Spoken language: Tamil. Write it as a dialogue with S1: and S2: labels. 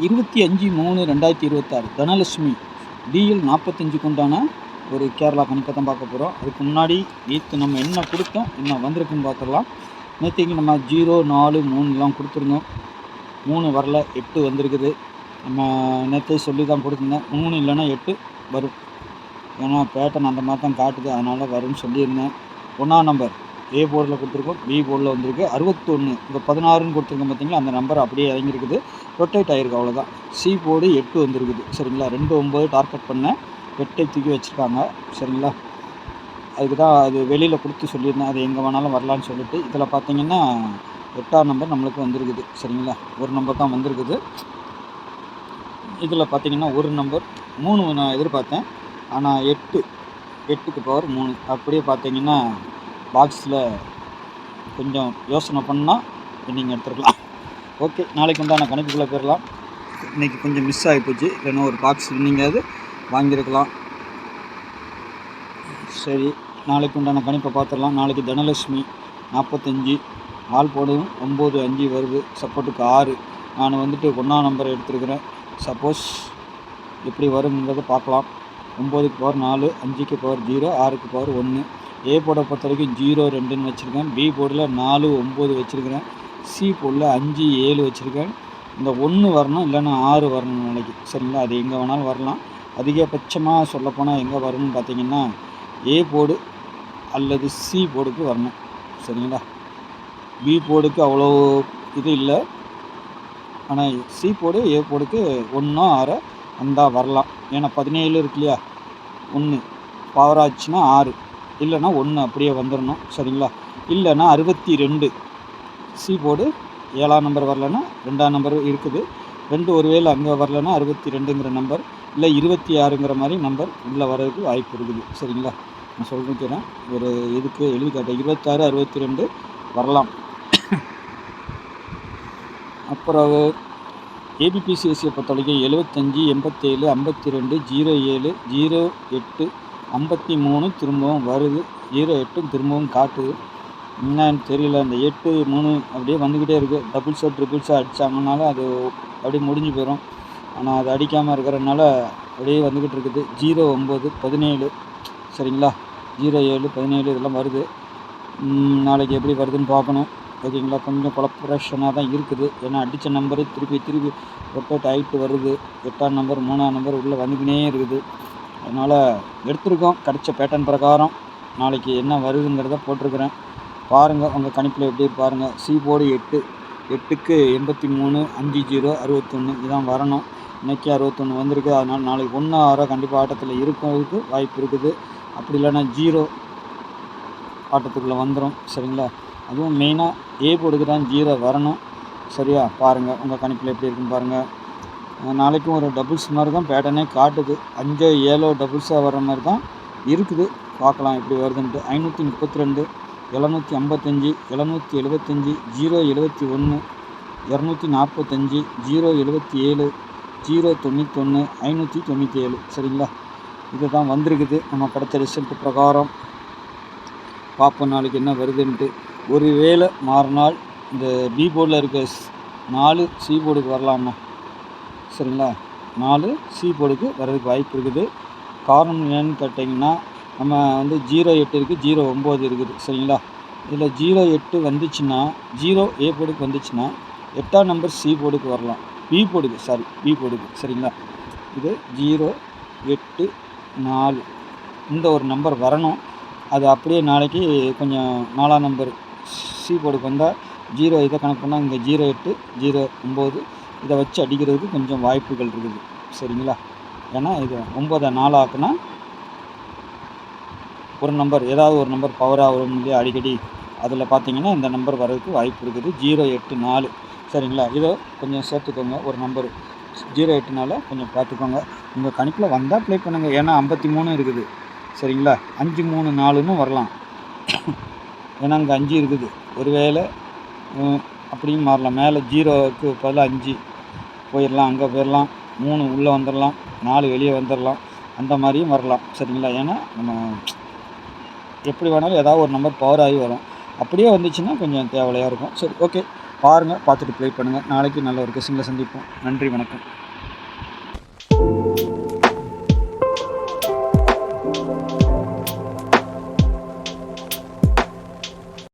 S1: 25/3/2026 தனலட்சுமி டிஎல் 45 உண்டான ஒரு கேரளா கணிப்பை தான் பார்க்க போகிறோம். அதுக்கு முன்னாடி நேற்று நம்ம என்ன கொடுத்தோம், என்ன வந்திருக்குன்னு பார்த்துடலாம். நேற்றுக்கு நம்ம 0, 4, 3 கொடுத்துருந்தோம். 3 வரல, 8 வந்திருக்குது. நம்ம நேற்றே சொல்லி தான் கொடுத்துருந்தேன், 3 இல்லைன்னா 8 வரும். ஏன்னா பேட்டர்ன் அந்த மாதிரி தான் காட்டுது, அதனால் வரும்னு சொல்லியிருந்தேன். 1ஆம் நம்பர் ஏ போர்டில் கொடுத்துருக்கோம், பி போர்டில் வந்திருக்கு 61. இப்போ 16ன்னு கொடுத்துருக்கோம் பார்த்தீங்களா, அந்த நம்பர் அப்படியே இறங்கியிருக்குது, ரொட்டேட் ஆகிருக்கு, அவ்வளோதான். சி போர்டு 8 வந்திருக்குது. சரிங்களா, 2, 9 டார்கெட் பண்ணேன், 8 தூக்கி வச்சுருக்காங்க. சரிங்களா, அதுக்கு தான் அது வெளியில் கொடுத்து சொல்லியிருந்தேன், அது எங்கே வேணாலும் வரலான்னு சொல்லிட்டு. இதில் பார்த்தீங்கன்னா 8ஆம் நம்பர் நம்மளுக்கு வந்திருக்குது. சரிங்களா, ஒரு நம்பர் தான் வந்திருக்குது. இதில் பார்த்தீங்கன்னா ஒரு நம்பர் 3 நான் எதிர்பார்த்தேன், ஆனால் 8க்கு பவர் 3. அப்படியே பார்த்தீங்கன்னா பாக்ஸில் கொஞ்சம் யோசனை பண்ணால் நீங்கள் எடுத்துருக்கலாம். ஓகே, நாளைக்கு உண்டான கணிப்புக்குள்ளே போயிடலாம். இன்றைக்கி கொஞ்சம் மிஸ் ஆகி போச்சு, இல்லைன்னா ஒரு பாக்ஸ் நீங்காவது வாங்கியிருக்கலாம். சரி, நாளைக்கு உண்டான கணிப்பை பார்த்துடலாம். நாளைக்கு தனலட்சுமி 45, ஆள் போடும் 9, 5 வருது, சப்போர்ட்டுக்கு 6. நான் வந்துட்டு 1ஆம் நம்பர் எடுத்துருக்கிறேன். சப்போஸ் எப்படி வருங்கிறத பார்க்கலாம். 9க்கு பவர் 4, 5க்கு பவர் 0, 6க்கு பவர் 1. ஏ போர்டை பொறுத்த வரைக்கும் 0, 2ன்னு வச்சுருக்கேன். பி போர்டில் 4, 9 வச்சுருக்கிறேன். சி போர்டில் 5, 7 வச்சுருக்கேன். இந்த 1 வரணும், இல்லைன்னா 6 வரணும் நாளைக்கு. சரிங்களா, அது எங்கே வேணாலும் வரலாம். அதிகபட்சமாக சொல்லப்போனால் எங்கே வரணும்னு பார்த்தீங்கன்னா ஏ போர்டு அல்லது சி போர்டுக்கு வரணும். சரிங்களா, பி போர்டுக்கு அவ்வளோ இது இல்லை, ஆனால் சி போர்டு ஏ போர்டுக்கு 1, 6 வந்தால் வரலாம். ஏன்னா 17 இருக்கு இல்லையா, 1 பவர் ஆச்சுன்னா 6, இல்லைன்னா 1 அப்படியே வந்துடணும். சரிங்களா, இல்லைன்னா 62 சி போர்டு 7ஆம் நம்பர் வரலன்னா 2ஆம் நம்பர் இருக்குது. 2 ஒருவேளை அங்கே வரலன்னா 62ங்கிற நம்பர், இல்லை 26ங்கிற மாதிரி நம்பர் உள்ளே வர்றதுக்கு வாய்ப்பு இருக்குது. சரிங்களா, நான் சொல்லிக்கிறேன், ஒரு இதுக்கு எழுதி காட்டேன், 26, 62 வரலாம். அப்புறம் ஏபிபிசிஎஸ்சியை பொறுத்த வரைக்கும் 75, 87, 52, 07, 08, 53 திரும்பவும் வருது, 08 திரும்பவும் காட்டுது. என்னன்னு தெரியல, இந்த 8, 3 அப்படியே வந்துக்கிட்டே இருக்குது. டபுள்ஸாக ட்ரிபிள்ஸாக அடித்தாங்கனாலும் அது அப்படியே முடிஞ்சு போயிடும். ஆனால் அது அடிக்காமல் இருக்கிறதுனால அப்படியே வந்துக்கிட்டு இருக்குது. 09, 17. சரிங்களா, 07, 17 இதெல்லாம் வருது. நாளைக்கு எப்படி வருதுன்னு பார்க்கணும். ஓகேங்களா, கொஞ்சம் கொலப்ரேஷனாக தான் இருக்குது. ஏன்னா அடித்த நம்பரு திருப்பி ரொட்டேட் ஆகிட்டு வருது. 8ஆம் நம்பர் 3ஆம் நம்பர் உள்ளே வந்துக்கினே இருக்குது. அதனால் எடுத்துருக்கோம், கிடச்ச பேட்டர்ன் பிரகாரம். நாளைக்கு என்ன வருதுங்கிறத போட்டிருக்கிறேன், பாருங்கள். உங்கள் கணிப்பில் எப்படி பாருங்கள். சி போர்டு 8, 8க்கு 83, 5, 0, 61 இதான் வரணும். இன்றைக்கி 61 வந்திருக்கு. அதனால் நாளைக்கு 1, 6 கண்டிப்பாக ஆட்டத்தில் இருக்கிறதுக்கு வாய்ப்பு இருக்குது. அப்படி இல்லைன்னா 0 ஆட்டத்துக்குள்ளே வந்துடும். சரிங்களா, அதுவும் மெயினாக ஏ போர்டுக்கு தான் 0 வரணும். சரியா, பாருங்கள் உங்கள் கணிப்பில் எப்படி இருக்குன்னு பாருங்கள். நாளைக்கும் ஒரு டபுள்ஸ் மாதிரி தான் பேட்டர்னே காட்டுது. 5, 7 டபுள்ஸாக வர்ற மாதிரி தான் இருக்குது. பார்க்கலாம் எப்படி வருதுன்ட்டு. 532, 755, 775, 071, 245, 077, 091, 597. சரிங்களா, இது தான் வந்திருக்குது நம்ம கிடைச்ச ரிசல்ட் பிரகாரம். பார்ப்போம் நாளைக்கு என்ன வருதுன்ட்டு. ஒரு வேளை மாறினால் இந்த பி போர்டில் இருக்க 4 சி போர்டுக்கு வரலாமா. சரிங்களா, 4 சி போர்டுக்கு வர்றதுக்கு வாய்ப்பு இருக்குது. காரணம் என்னன்னு கேட்டிங்கன்னா, நம்ம வந்து 08 இருக்குது, 09 இருக்குது. சரிங்களா, இதில் 08 வந்துச்சுன்னா 0 ஏ போர்டுக்கு வந்துச்சுன்னா 8ஆம் நம்பர் சி போர்டுக்கு வரலாம், பி போர்டுக்கு. சரிங்களா, இது 0, 8, 4 இந்த ஒரு நம்பர் வரணும். அது அப்படியே நாளைக்கு கொஞ்சம் 4ஆம் நம்பர் சி போர்டுக்கு வந்தால் 0 இதை கணக்கு பண்ணால் இங்கே 08, 09 இதை வச்சு அடிக்கிறதுக்கு கொஞ்சம் வாய்ப்புகள் இருக்குது. சரிங்களா, ஏன்னா இது 9 4 ஆக்குனா ஒரு நம்பர், ஏதாவது ஒரு நம்பர் பவராக வரும் இல்லையா அடிக்கடி, அதில் பார்த்தீங்கன்னா இந்த நம்பர் வர்றதுக்கு வாய்ப்பு இருக்குது. 08, 4. சரிங்களா, இதை கொஞ்சம் சேர்த்துக்கோங்க. ஒரு நம்பர் 08 4 கொஞ்சம் பார்த்துக்கோங்க. உங்கள் கணிப்பில் வந்தால் ப்ளே பண்ணுங்கள். ஏன்னா 53 இருக்குது. சரிங்களா, 5, 3, 4ன்னு வரலாம். ஏன்னா அங்கே 5 இருக்குது. ஒருவேளை அப்படியும் மாறலாம். மேலே 0க்கு பதிலாக 5 போயிடலாம், அங்கே போயிடலாம். 3 உள்ளே வந்துடலாம், 4 வெளியே வந்துடலாம், அந்த மாதிரியும் வரலாம். சரிங்களா, ஏன்னா நம்ம எப்படி வேணாலும் ஏதாவது ஒரு நம்பர் பவர் ஆகி வரும். அப்படியே வந்துச்சுன்னா கொஞ்சம் தேவையாக இருக்கும். சரி, ஓகே, பாருங்கள், பார்த்துட்டு ப்ளே பண்ணுங்கள். நாளைக்கு நல்ல ஒரு கெஸ்ஸிங்கில் சந்திப்போம். நன்றி, வணக்கம்.